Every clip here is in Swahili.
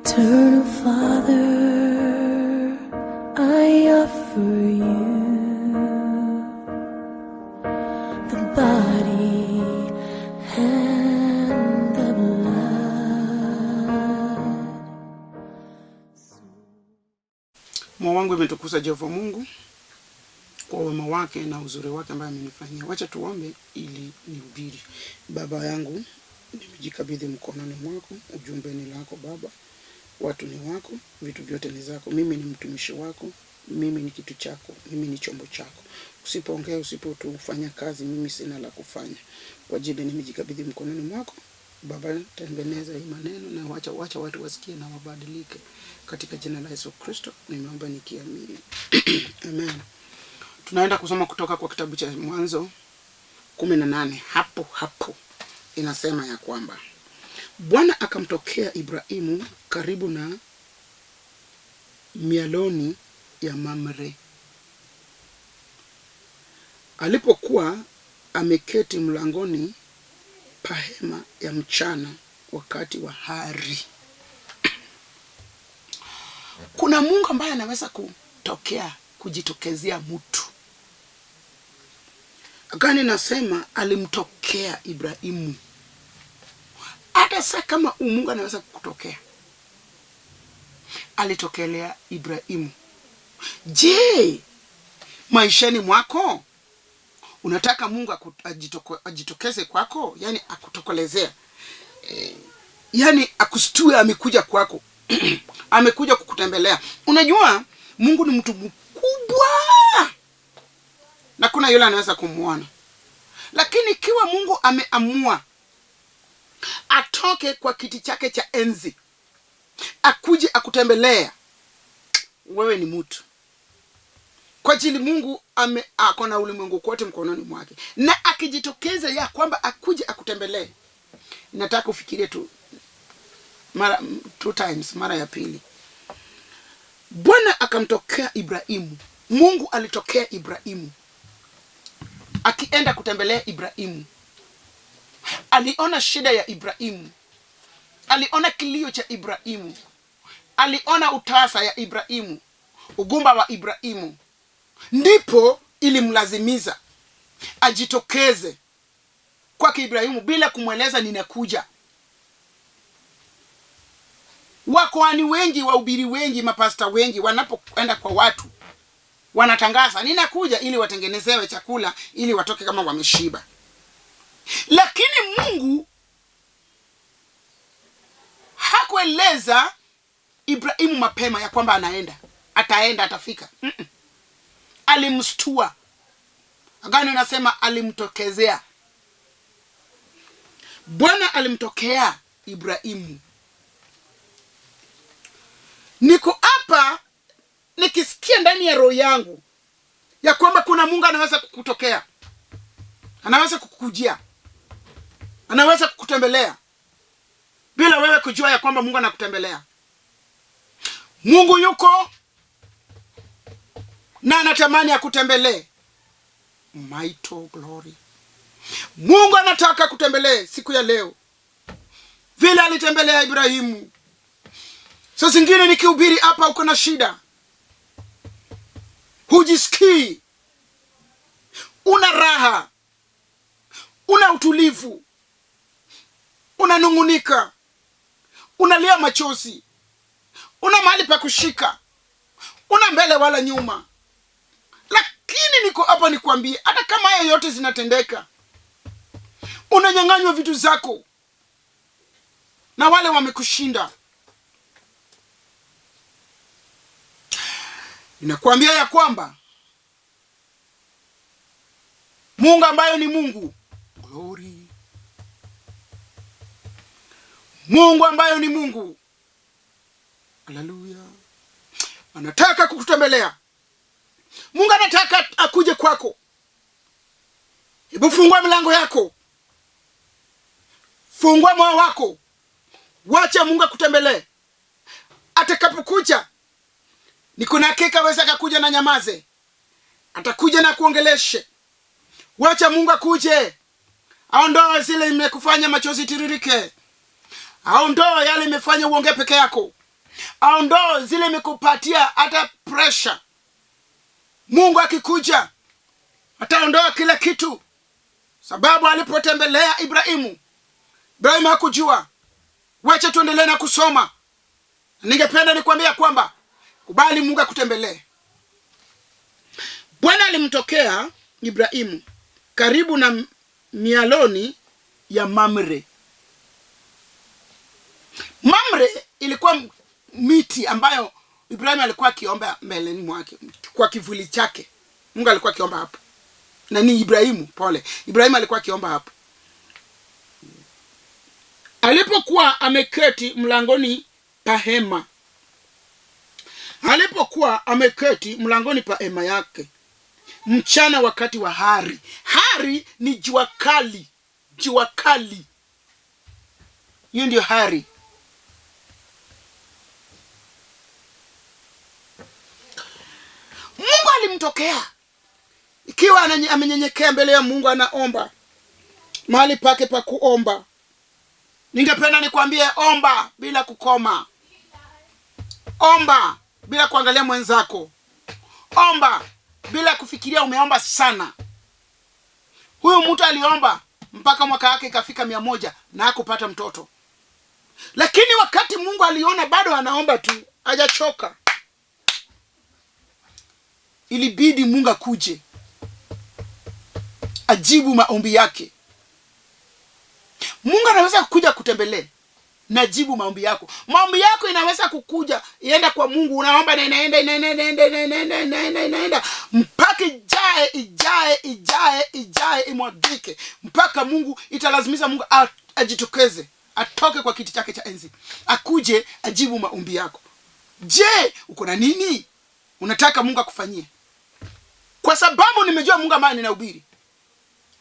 Eternal Father, I offer you the body and the blood. Moyo wangu umetukuza Jehova Mungu kwa wema wake na uzuri wake ambaye amenifanyia. Wacha tuombe ili nihubiri. Baba yangu, nimejikabidhi mkononi mwako. Ujumbe ni lako Baba. Watu ni wako, vitu vyote ni zako. Mimi ni mtumishi wako, mimi ni kitu chako, mimi ni chombo chako. Usipoongea, usipotufanya kazi, mimi sina la kufanya. Kwa ajili nimejikabidhi mkononi mwako. Baba, tengeneza hii maneno na wacha watu wasikie na wabadilike. Katika jina la Yesu Kristo nimeomba nikiamini. Amen. Tunaenda kusoma kutoka kwa kitabu cha Mwanzo 18. Hapo inasema ya kwamba Bwana akamtokea Ibrahimu karibu na mialoni ya Mamre, alipokuwa ameketi mlangoni pa hema ya mchana wakati wa hari. Kuna Mungu ambaye anaweza kujitokezea mtu. Gani nasema alimtokea Ibrahimu. Hata sasa kama Mungu anaweza kukutokea, alitokelea Ibrahimu. Je, maishani mwako unataka Mungu ajitokeze kwako? Yani akutokelezea. Yani akustue, amekuja kwako. Amekuja kukutembelea. Unajua Mungu ni mtu mkubwa na kuna yule anaweza kumuona. Lakini ikiwa Mungu ameamua atoke kwa kiti chake cha enzi, akuje akutembelea, wewe ni mtu. Kwa ajili Mungu ako na ulimwengu kote mkononi mwake. Na akijitokeza ya kwamba akuje akutembelee, nataka ufikirie tu two times, mara ya pili. Bwana akamtokea Ibrahimu. Mungu alitokea Ibrahimu. Akienda kutembelea Ibrahimu, aliona shida ya Ibrahimu, aliona kilio cha Ibrahimu, aliona utasa ya Ibrahimu, ugumba wa Ibrahimu. Ndipo ilimlazimiza ajitokeze kwa Ibrahimu bila kumweleza ninakuja. Wakoani wengi, wahubiri wengi, mapasta wengi wanapoenda kwa watu wanatangaza ninakuja ili watengenezewe chakula ili watoke kama wameshiba. Lakini Mungu hakueleza Ibrahimu mapema ya kwamba atafika. Alimstua. Agano inasema alimtokezea. Bwana alimtokea Ibrahimu. Niko hapa nikisikia ndani ya roho yangu ya kwamba kuna Mungu anaweza kukutokea. Anaweza kukujia. Anaweza kukutembelea bila wewe kujua ya kwamba Mungu anakutembelea. Mungu yuko na anatamani akutembelee. Mighty glory. Mungu anataka kutembelee siku ya leo vile alitembelea Ibrahimu. Sasa zingine nikihubiri hapa uko na shida, hujisikii, una raha, una utulivu, unanungunika, unalia machozi, una mahali pa kushika, una mbele wala nyuma. Lakini niko hapa nikwambie, hata kama haya yote zinatendeka, unanyang'anywa vitu zako na wale wamekushinda, ninakwambia ya kwamba Mungu ambaye ni Mungu, glory, Mungu ambaye ni Mungu, haleluya, anataka kukutembelea. Mungu anataka akuje kwako. Hebu fungua milango yako, fungua moyo wako, wacha Mungu akutembelee. Atakapokuja, niko na hakika aweza akakuja na nyamaze, atakuja na kuongeleshe. Wacha Mungu akuje, aondoe zile imekufanya machozi tiririke, aondoe yale imefanya uongee peke yako. aondoe zile mikupatia hata pressure. Mungu akikuja ataondoa kila kitu, sababu alipotembelea Ibrahimu hakujua. Wacha tuendelee na kusoma. Ningependa nikwambia kwamba kubali Mungu akutembelee. Bwana alimtokea Ibrahimu karibu na mialoni ya Mamre. Mamre ilikuwa miti ambayo Ibrahimu alikuwa akiomba mbeleni mwake, kwa kivuli chake. Mungu alikuwa akiomba hapo. Na ni Ibrahimu alikuwa akiomba hapo. Alipokuwa ameketi mlangoni pa hema. Yake mchana wakati wa hari. Hari ni jua kali. Hiyo ndio hari. Mungu alimtokea ikiwa amenyenyekea mbele ya Mungu, anaomba mahali pake pa kuomba. Ningependa nikwambie, omba bila kukoma. Omba bila kuangalia mwenzako. Omba bila kufikiria umeomba sana. Huyu mtu aliomba mpaka mwaka wake ikafika 100 na hakupata mtoto. Lakini wakati Mungu aliona bado anaomba tu, hajachoka, ilibidi Mungu akuje ajibu maombi yake. Mungu anaweza kukuja kutembelee na jibu maombi yako. Maombi yako inaweza kukuja ienda kwa Mungu, unaomba na inaenda mpaka ijae imwagike, mpaka Mungu italazimisha Mungu ajitokeze, atoke kwa kiti chake cha enzi, akuje ajibu maombi yako. Je, uko na nini unataka Mungu akufanyie? Kwa sababu nimejua Mungu ambaye ninahubiri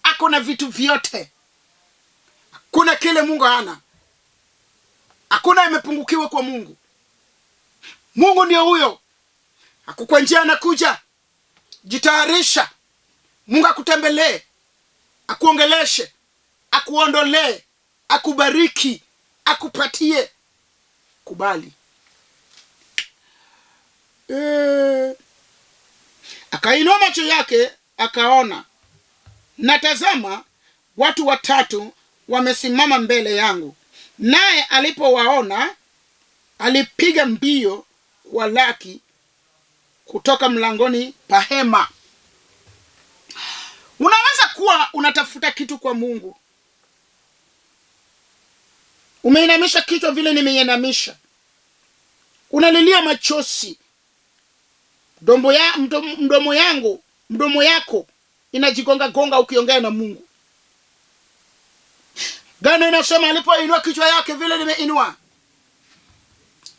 ako na vitu vyote. Kuna kile Mungu hana. Hakuna imepungukiwa kwa Mungu. Mungu ndio huyo. Kwa njia anakuja. Jitayarisha. Mungu akutembelee, akuongeleshe, akuondolee, akubariki, akupatie. Kubali. Akainua macho yake akaona, na tazama watu 3 wamesimama mbele yangu. Naye alipowaona alipiga mbio walaki kutoka mlangoni pa hema. Unaweza kuwa unatafuta kitu kwa Mungu. Umeinamisha kichwa vile nimeinamisha. Unalilia machozi. Mdomo yako inajigonga ukiongea na Mungu. Gano inasema alipoinua kichwa yake vile nimeinua,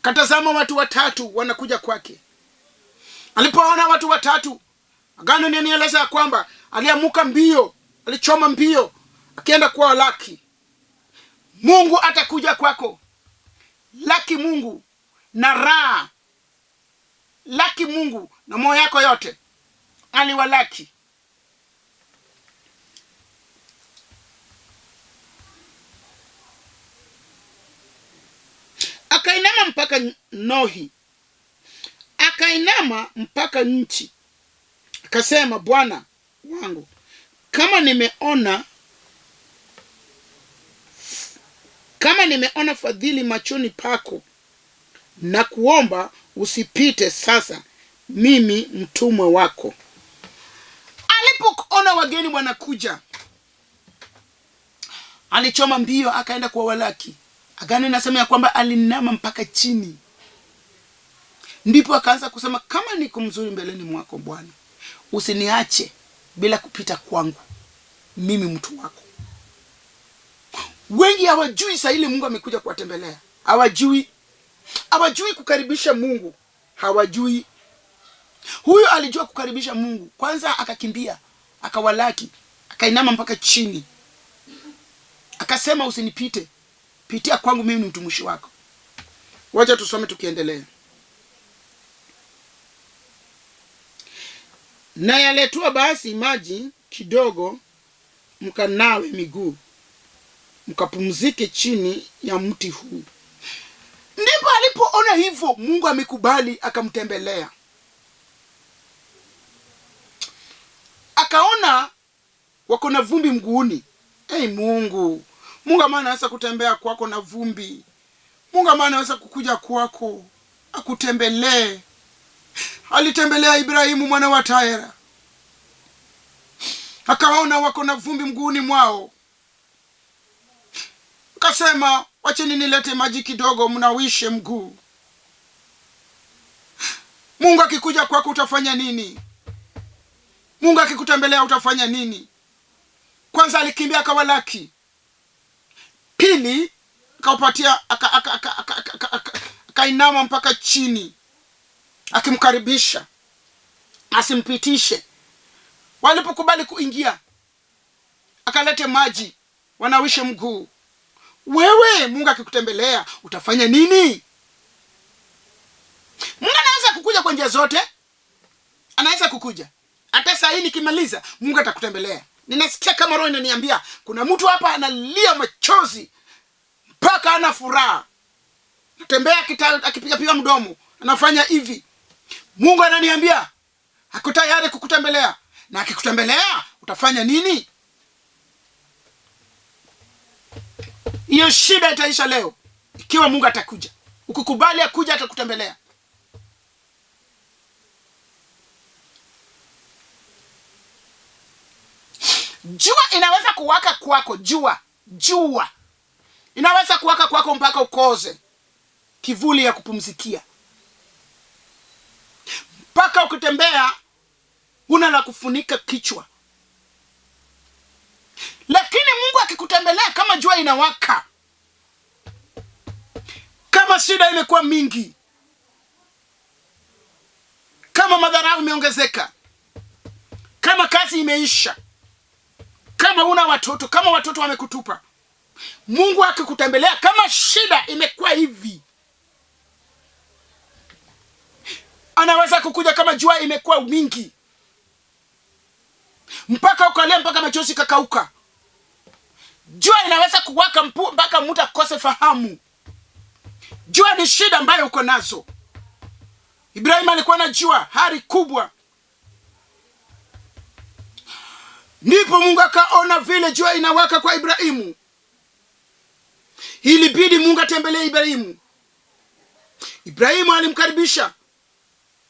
katazama watu 3 wanakuja kwake. Alipoona watu 3, Gano inanieleza kwamba aliamuka mbio, alichoma mbio, akienda kwa laki. Mungu atakuja kwako. Laki Mungu na raha. Laki Mungu na moyo yako yote. Aliwalaki. Akainama mpaka nohi. Akainama mpaka nchi. Akasema, Bwana wangu, kama nimeona fadhili machoni pako, na kuomba usipite sasa mimi mtumwa wako. Alipoona wageni wanakuja, alichoma mbio akaenda kwa walaki. Agano inasema ya kwamba alinama mpaka chini. Ndipo akaanza kusema, kama niko mzuri mbeleni mwako Bwana, usiniache bila kupita kwangu, mimi mtu wako. Wengi hawajui saa ile Mungu amekuja kuwatembelea. Hawajui kukaribisha Mungu. Hawajui. Huyo alijua kukaribisha Mungu. Kwanza akakimbia, akawalaki, akainama mpaka chini. Akasema, usinipite, pitia kwangu, mimi ni mtumishi wako. Wacha tusome tukiendelea. Na yaletwa basi maji kidogo, mkanawe miguu, mkapumzike chini ya mti huu. Ndipo Alipoona hivyo, Mungu amekubali, akamtembelea. Akaona wako na vumbi mguuni. Mungu ambaye anaweza kutembea kwako na vumbi, Mungu ambaye anaweza kukuja kwako akutembelee. Alitembelea Ibrahimu mwana wa Tayera, akaona wako na vumbi mguuni mwao. Akasema, wacheni nilete maji kidogo mnawishe mguu. Mungu akikuja kwako utafanya nini? Mungu akikutembelea utafanya nini? Kwanza alikimbia akawalaki. Pili, akawapatia akainama mpaka chini akimkaribisha asimpitishe. Walipokubali kuingia, akalete maji wanawishe mguu. Wewe Mungu akikutembelea utafanya nini? Mungu anaweza kukuja kwa njia zote. Anaweza kukuja hata saa hii nikimaliza, Mungu atakutembelea. Ninasikia kama roho inaniambia kuna mtu hapa analia machozi mpaka ana furaha. Natembea akipiga mdomo, anafanya hivi. Mungu ananiambia ako tayari kukutembelea, na akikutembelea utafanya nini? Hiyo shida itaisha leo ikiwa Mungu atakuja. Ukikubali akuja atakutembelea. Jua inaweza kuwaka kwako. Jua inaweza kuwaka kwako mpaka ukoze kivuli ya kupumzikia. Mpaka ukitembea una la kufunika kichwa. Lakini Mungu akikutembelea kama jua inawaka, kama shida imekuwa mingi, kama madharau imeongezeka, kama kazi imeisha, kama una watoto, kama watoto wamekutupa, Mungu akikutembelea kama shida imekuwa hivi, anaweza kukuja kama jua imekuwa mingi, mpaka ukalia, mpaka machozi kakauka. Jua inaweza kuwaka mpaka mtu akose fahamu. Jua ni shida ambayo uko nazo. Ibrahimu alikuwa na jua, hari kubwa. Ndipo Mungu akaona vile jua inawaka kwa Ibrahimu. Ilibidi Mungu atembelee Ibrahimu. Ibrahimu alimkaribisha,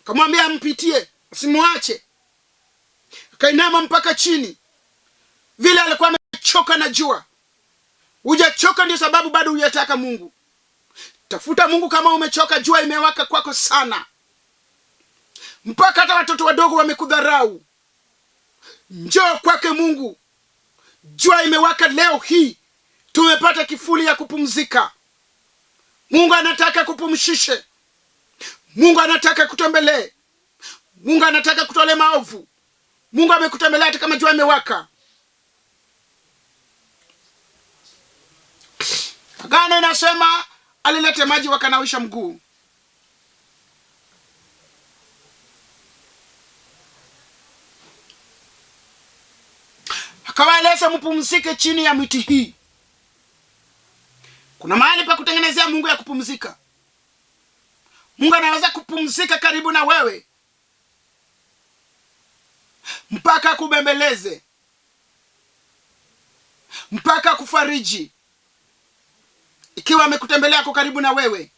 akamwambia ampitie, asimwache. Akainama mpaka chini. Vile alikuwa amechoka na jua. Hujachoka ndio sababu bado hujataka Mungu. Tafuta Mungu kama umechoka, jua imewaka kwako sana, mpaka hata watoto wadogo wamekudharau. Njoo kwake Mungu. Jua imewaka leo hii, tumepata kifuli ya kupumzika. Mungu anataka kupumshishe. Mungu anataka kutembelee. Mungu anataka kutole maovu. Mungu amekutembelea hata kama jua imewaka. Agano inasema alilete maji wakanawisha mguu. Akawaeleza mpumzike chini ya miti hii. Kuna mahali pa kutengenezea Mungu ya kupumzika. Mungu anaweza kupumzika karibu na wewe, mpaka kubembeleze, mpaka kufariji. Ikiwa amekutembelea kwa karibu na wewe,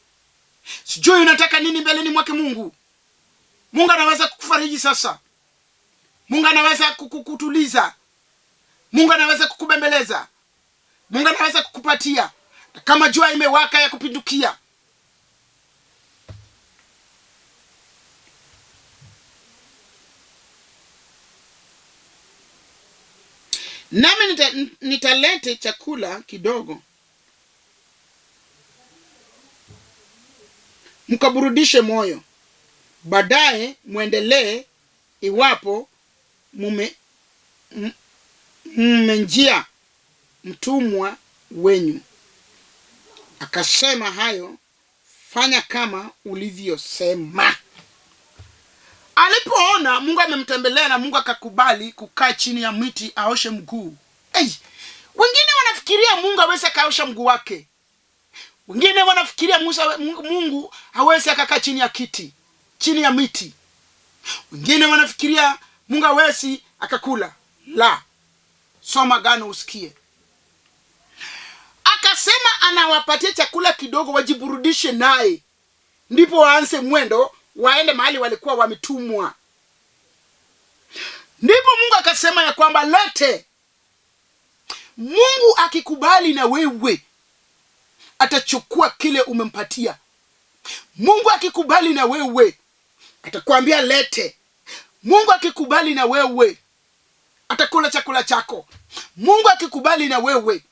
sijui unataka nini mbeleni mwake Mungu. Mungu anaweza kukufariji sasa. Mungu anaweza kukutuliza. Mungu anaweza kukubembeleza. Mungu anaweza kukupatia kama jua imewaka ya kupindukia. Nami nitalete chakula kidogo, mkaburudishe moyo. Baadaye muendelee iwapo mmenjia mtumwa wenyu. Akasema hayo, fanya kama ulivyosema. Alipoona Mungu amemtembelea na Mungu akakubali kukaa chini ya miti aoshe mguu. Wengine wanafikiria Mungu hawezi kaosha mguu wake. Wengine wanafikiria Mungu hawezi akakaa chini ya kiti, chini ya miti. Wengine wanafikiria Mungu hawezi akakula. La. Soma Agano usikie. Akasema anawapatia chakula kidogo wajiburudishe naye. Ndipo waanze mwendo waende mahali walikuwa wametumwa. Ndipo Mungu akasema ya kwamba lete. Mungu akikubali na wewe atachukua kile umempatia. Mungu akikubali na wewe atakwambia lete. Mungu akikubali na wewe atakula chakula chako. Mungu akikubali na wewe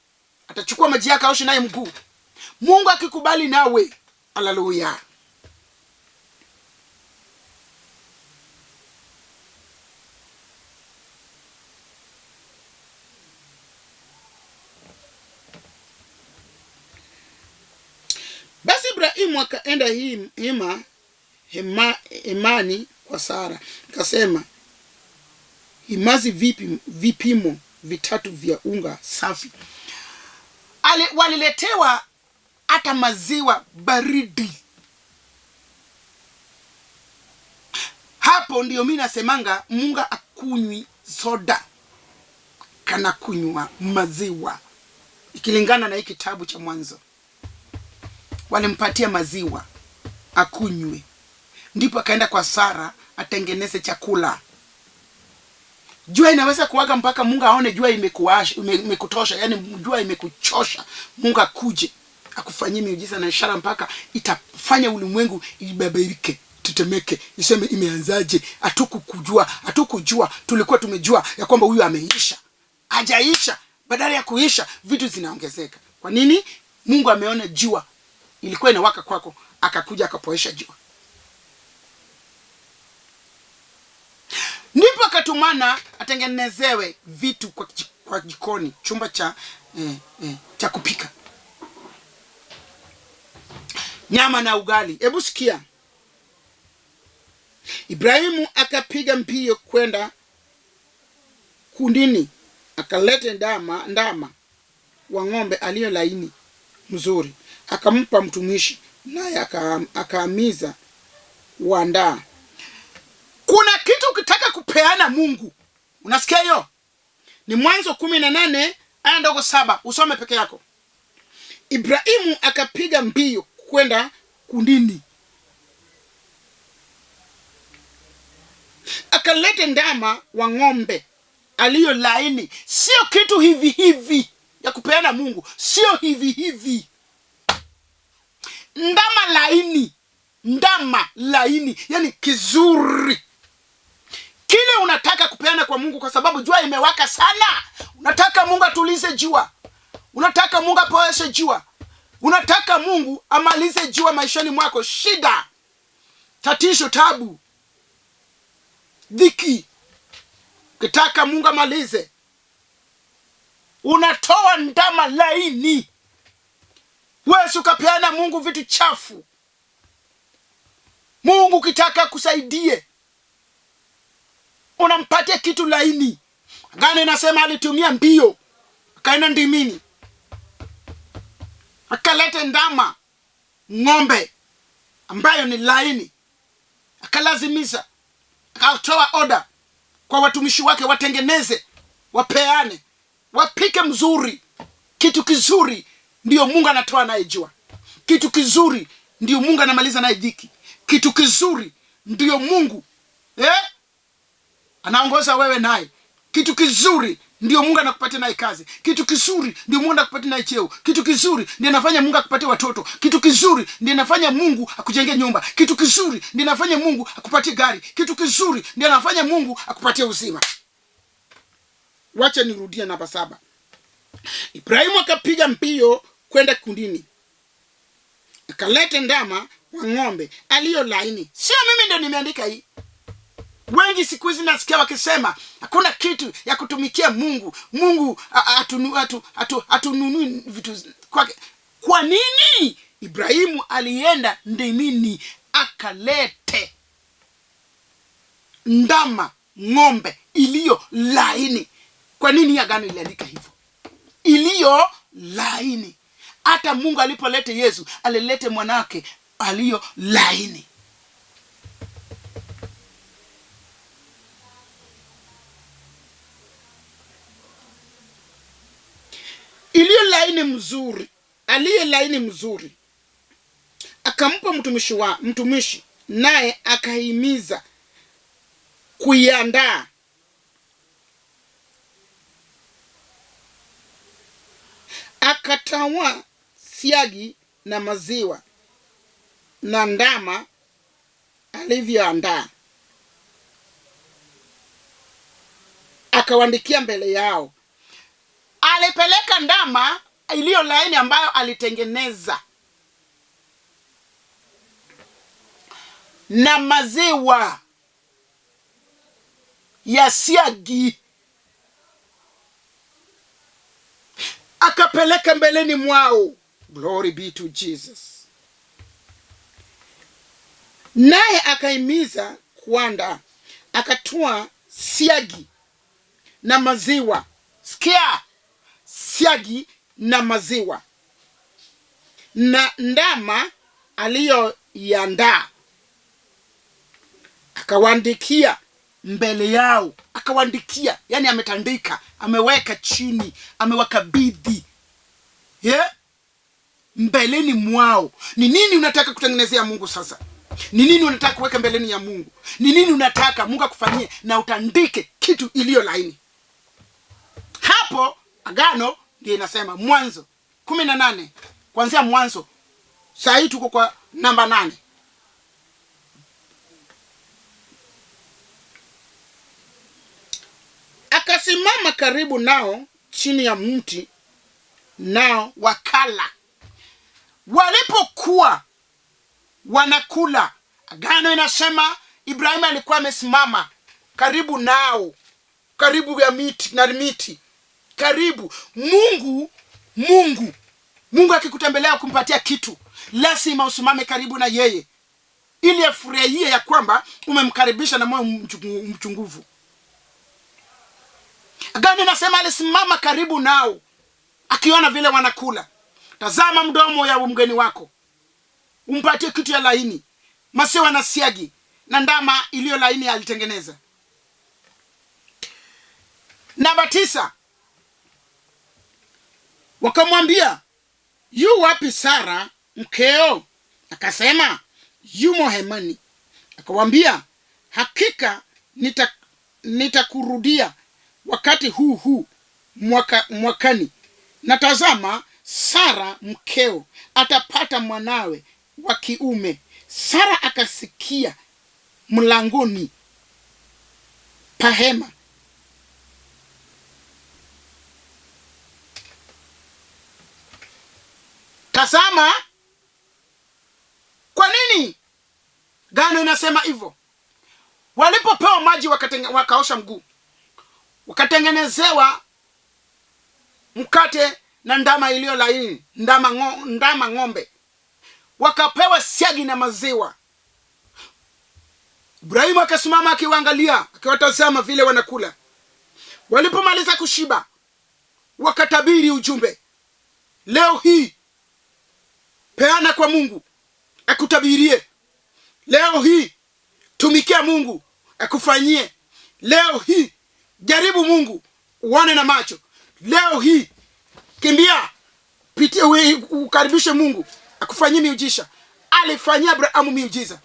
atachukua maji yako aoshe naye mguu. Mungu akikubali nawe, haleluya. Basi Ibrahimu akaenda hemani kwa Sara. Akasema, himazi vipimo 3 vya unga safi. Waliletewa hata maziwa baridi. Hapo ndio mimi nasemanga Mungu akunywi soda, kana kunywa maziwa. Ikilingana na hiki kitabu cha Mwanzo, walimpatia maziwa akunywe. Ndipo akaenda kwa Sara atengeneze chakula. Jua inaweza kuwaka mpaka Mungu aone jua imekutosha, yani jua imekuchosha. Mungu akuje akufanyie miujiza na ishara mpaka itafanya ulimwengu ibabaike, tetemeke, iseme imeanzaje? Hatukujua, tulikuwa tumejua ya kwamba huyu ameisha. Hajaisha, badala ya kuisha vitu zinaongezeka. Kwa nini? Mungu ameona jua ilikuwa inawaka kwako, akakuja akapoesha jua. Ndipo akatumana atengenezewe vitu kwa jikoni, chumba cha kupika nyama na ugali. Hebu sikia. Ibrahimu akapiga mbio kwenda kundini, akalete ndama wa ng'ombe aliyo laini mzuri, akampa mtumishi, naye akaamiza kuandaa. Kuna kitu ukitaka kupeana Mungu, unasikia hiyo? Ni Mwanzo 18 aya ndogo 7, usome peke yako. Ibrahimu akapiga mbio kwenda kundini, akalete ndama wa ng'ombe aliyo laini. Sio kitu hivi ya kupeana Mungu, sio hivi. Ndama laini, yani kizuri. Kile unataka kupeana kwa Mungu, kwa sababu jua imewaka sana. Unataka Mungu atulize jua. Unataka Mungu apoeshe jua. Unataka Mungu amalize jua maishani mwako, shida, tatisho, tabu, dhiki. Ukitaka Mungu amalize, unatoa ndama laini. Wewe ukapeana Mungu vitu chafu. Mungu kitaka kusaidie, unampatia kitu laini. Agano inasema alitumia mbio, akaenda ndimini, akalete ndama ng'ombe ambayo ni laini, akalazimisha, akatoa order kwa watumishi wake watengeneze, wapeane, wapike mzuri. Kitu kizuri ndio Mungu anatoa naye jua. Kitu kizuri ndio Mungu anamaliza naye dhiki. Kitu kizuri ndio Mungu anaongoza wewe naye. Kitu kizuri ndio Mungu anakupatia naye kazi. Kitu kizuri ndio Mungu anakupatia naye cheo. Kitu kizuri ndio anafanya Mungu akupatie watoto. Kitu kizuri ndio anafanya Mungu akujengee nyumba. Kitu kizuri ndio anafanya Mungu akupatie gari. Kitu kizuri ndio anafanya Mungu akupatie uzima. Wacha nirudie namba 7. Ibrahimu akapiga mbio kwenda kundini, akalete ndama wa ng'ombe aliyo laini. Sio mimi ndio nimeandika hii. Wengi siku hizi nasikia wakisema hakuna kitu ya kutumikia Mungu. Mungu atununui vitu kwake. Kwa nini? Ibrahimu alienda ndimini akalete ndama ng'ombe iliyo laini. Kwa nini Agano iliandika hivyo? Iliyo laini. Hata Mungu alipolete Yesu, alilete mwanake aliyo laini. Iliyo laini mzuri, aliye laini mzuri. Akampa mtumishi, naye akahimiza kuiandaa. Akatawa siagi na maziwa na ndama alivyoandaa, akawaandikia mbele yao. Alipeleka ndama iliyo laini ambayo alitengeneza, na maziwa ya siagi, akapeleka mbeleni mwao. Glory be to Jesus. Naye akahimiza kuandaa, akatoa siagi na maziwa. Sikia, siagi na maziwa na ndama aliyoiandaa, akawaandikia mbele yao. Akawaandikia, yani ametandika, ameweka chini, amewakabidhi mbeleni mwao. Ni nini unataka kutengenezea Mungu sasa? Ni nini unataka kuweka mbeleni ya Mungu? Ni nini unataka Mungu akufanyie? Na utandike kitu iliyo laini. Hapo agano ndio inasema Mwanzo 18, kuanzia mwanzo. Saa hii tuko kwa namba 8. Akasimama karibu nao chini ya mti, nao wakala. Walipokuwa wanakula, agano inasema Ibrahimu alikuwa amesimama karibu nao, karibu ya miti, karibu. Mungu akikutembelea kumpatia kitu, lazima usimame karibu na yeye, ili afurahie ya kwamba umemkaribisha na moyo mchungufu. Agano inasema alisimama karibu nao, akiona vile wanakula. Tazama mdomo ya mgeni wako, umpatie kitu ya laini, maziwa na siagi na ndama iliyo laini alitengeneza. Namba 9. Wakamwambia, yu wapi Sara mkeo? Akasema, yumo hemani. Akawaambia, hakika nitakurudia wakati huu mwakani, na tazama, Sara mkeo atapata mwanawe wa kiume. Sara akasikia mlangoni pa hema. Tazama, kwa nini gano inasema hivyo? Walipopewa maji wakaosha mguu, wakatengenezewa mkate na ndama iliyo laini, ndama ng'ombe, wakapewa siagi na maziwa. Ibrahimu akasimama akiwaangalia, akiwatazama vile wanakula. Walipomaliza kushiba, wakatabiri ujumbe. Leo hii peana kwa Mungu akutabirie. Leo hii tumikia Mungu akufanyie. Leo hii jaribu Mungu uone na macho. Leo hii kimbia, pitia ukaribishe Mungu akufanyie miujiza. Alifanyia Abrahamu miujiza.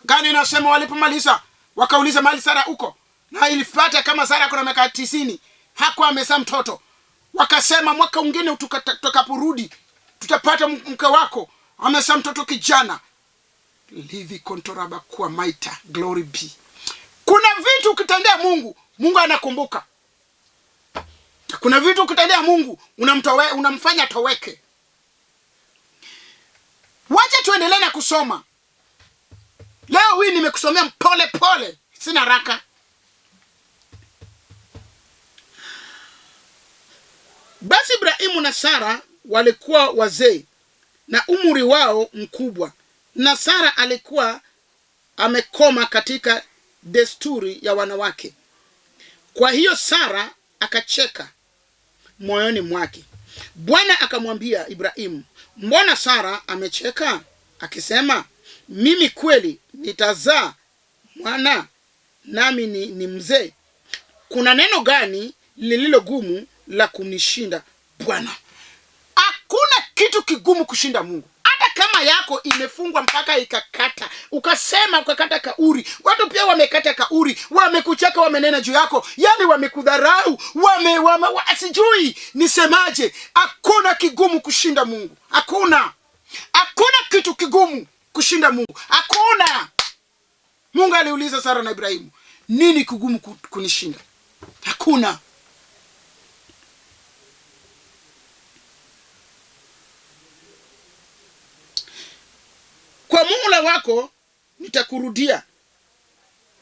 Gani inasema walipomaliza wakauliza mahali Sara uko, na ilipata kama Sara kuna miaka 90 hakuwa amezaa mtoto. Wakasema mwaka mwingine tutakaporudi tutapata mke wako amezaa mtoto kijana. Livi kontoraba kwa maita. Glory be. Kuna vitu ukitendea Mungu, Mungu anakumbuka. Kuna vitu ukitendea Mungu, unamfanya toweke. Wacha tuendelee na kusoma. Leo hii nimekusomea pole pole, sina haraka. Basi Ibrahimu na Sara walikuwa wazee na umri wao mkubwa, na Sara alikuwa amekoma katika desturi ya wanawake. Kwa hiyo Sara akacheka moyoni mwake, Bwana akamwambia Ibrahimu, mbona Sara amecheka akisema, mimi kweli nitazaa mwana nami ni mzee? Kuna neno gani lililo gumu la kunishinda Bwana? Hakuna kitu kigumu kushinda Mungu. Hata kama yako imefungwa mpaka ikakata, ukakata kauri, watu pia wamekata kauri, wamekucheka, wamenena juu yako, yani wamekudharau, sijui nisemaje. Hakuna kigumu kushinda Mungu. Hakuna kitu kigumu kushinda Mungu. Hakuna. Mungu aliuliza Sara na Ibrahimu, nini kigumu kunishinda? Hakuna. Kwa muhula wako nitakurudia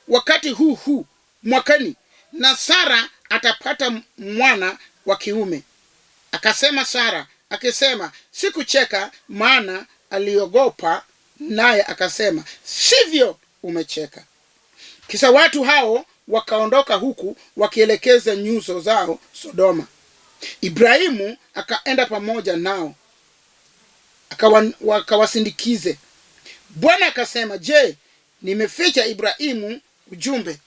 wakati huu mwakani, na Sara atapata mwana wa kiume. Akasema Sara akisema, sikucheka, maana aliogopa, naye akasema, sivyo umecheka. Kisha watu hao wakaondoka huku wakielekeza nyuso zao Sodoma. Ibrahimu akaenda pamoja nao akawasindikize. Bwana akasema, je, nimeficha Ibrahimu ujumbe?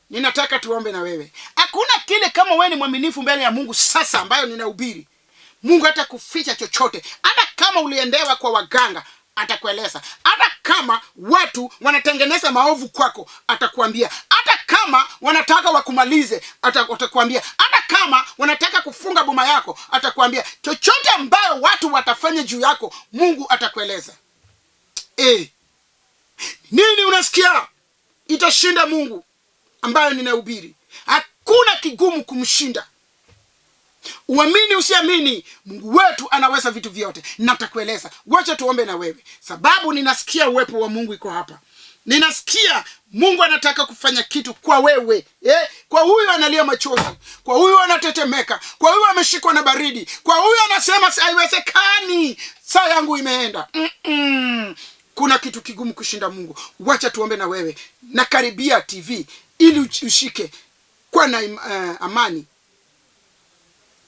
Ninataka tuombe na wewe. Hakuna kile kama wewe ni mwaminifu mbele ya Mungu sasa ambayo ninahubiri. Mungu hata kuficha chochote. Hata kama uliendewa kwa waganga, atakueleza. Hata kama watu wanatengeneza maovu kwako, atakwambia. Hata kama wanataka wakumalize, atakwambia. Hata kama wanataka kufunga boma yako, atakwambia. Chochote ambayo watu watafanya juu yako, Mungu atakueleza. Nini unasikia itashinda Mungu ambayo ninahubiri? Hakuna kigumu kumshinda. Uamini usiamini, Mungu wetu anaweza vitu vyote. Natakueleza. Wacha tuombe na wewe, sababu ninasikia uwepo wa Mungu iko hapa. Ninasikia Mungu anataka kufanya kitu kwa wewe. Kwa huyu analia machozi, kwa huyu anatetemeka, kwa huyu ameshikwa na baridi, kwa huyu anasema haiwezekani, saa yangu imeenda. Kuna kitu kigumu kushinda Mungu. Wacha tuombe na wewe. Nakaribia TV ili ushike kwa na amani,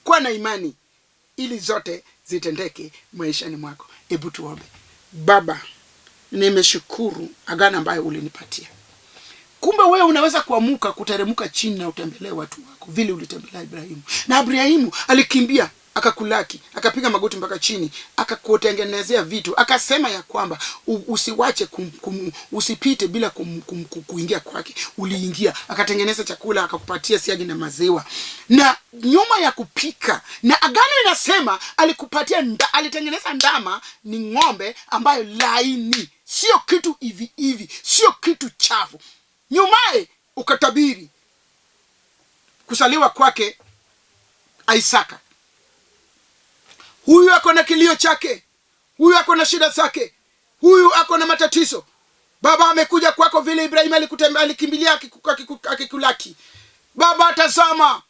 kwa na imani, ili zote zitendeke maishani mwako. Hebu tuombe. Baba, nimeshukuru agano ambayo ulinipatia. Kumbe wewe unaweza kuamuka kuteremuka chini na utembelee watu wako vile ulitembelea Ibrahimu. Na Ibrahimu alikimbia, akakulaki, akapiga magoti mpaka chini, akakutengenezea vitu, akasema ya kwamba usiwache usipite bila kuingia kwake. Uliingia, akatengeneza chakula, akakupatia siagi na maziwa. Na nyuma ya kupika, na agano inasema alikupatia alitengeneza ndama, ni ng'ombe ambayo laini, sio kitu hivi, sio kitu chafu. Nyumae ukatabiri kusaliwa kwake Isaka. Huyu ako na kilio chake, huyu ako na shida zake, huyu ako na matatizo. Baba amekuja kwako vile Ibrahim alikimbilia akikulaki. Baba tazama,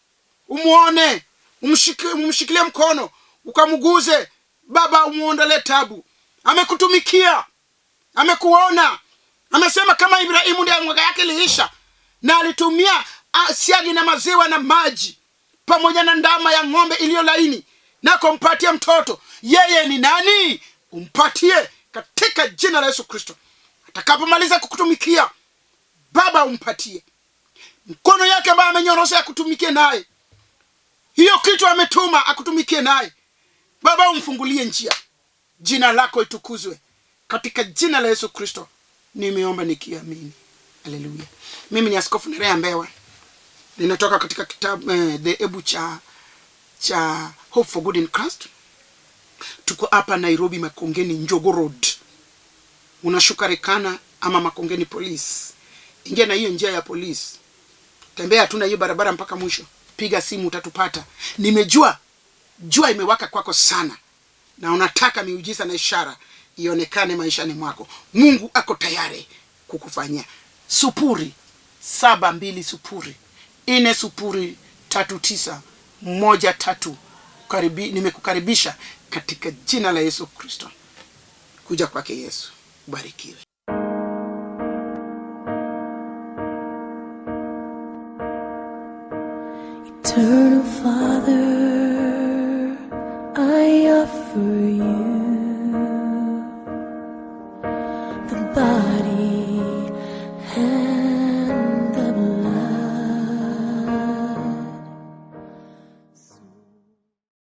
umuone, umshikilie mkono, ukamuguze. Baba umuondolee tabu. Amekutumikia, amekuona. Amesema kama Ibrahimu ndiye mwaka yake liisha, na alitumia siagi na maziwa na maji pamoja na ndama ya ng'ombe iliyo laini, na kumpatia mtoto. Yeye ni nani? Umpatie katika jina la Yesu Kristo. Atakapomaliza kukutumikia, Baba umpatie mkono yake ambayo amenyorosha ya kutumikia naye. Hiyo kitu ametuma akutumikie naye. Baba umfungulie njia. Jina lako itukuzwe katika jina la Yesu Kristo. Nimeomba nikiamini. Haleluya. Mimi ni Askofu Nereah Mbewa. Ninatoka katika kitabu dhehebu cha Hope for Good in Christ. Tuko hapa Nairobi, Makongeni, Njogo Road. Unashuka Rekana ama Makongeni Police. Ingia na hiyo njia ya police. Tembea tu na hiyo barabara mpaka mwisho. Piga simu utatupata. Nimejua jua imewaka kwako sana, na unataka miujiza na ishara ionekane maishani mwako. Mungu ako tayari kukufanyia. 0720403913. Nimekukaribisha katika jina la Yesu Kristo. Kuja kwake Yesu. Ubarikiwe. Eternal Father, offer you the body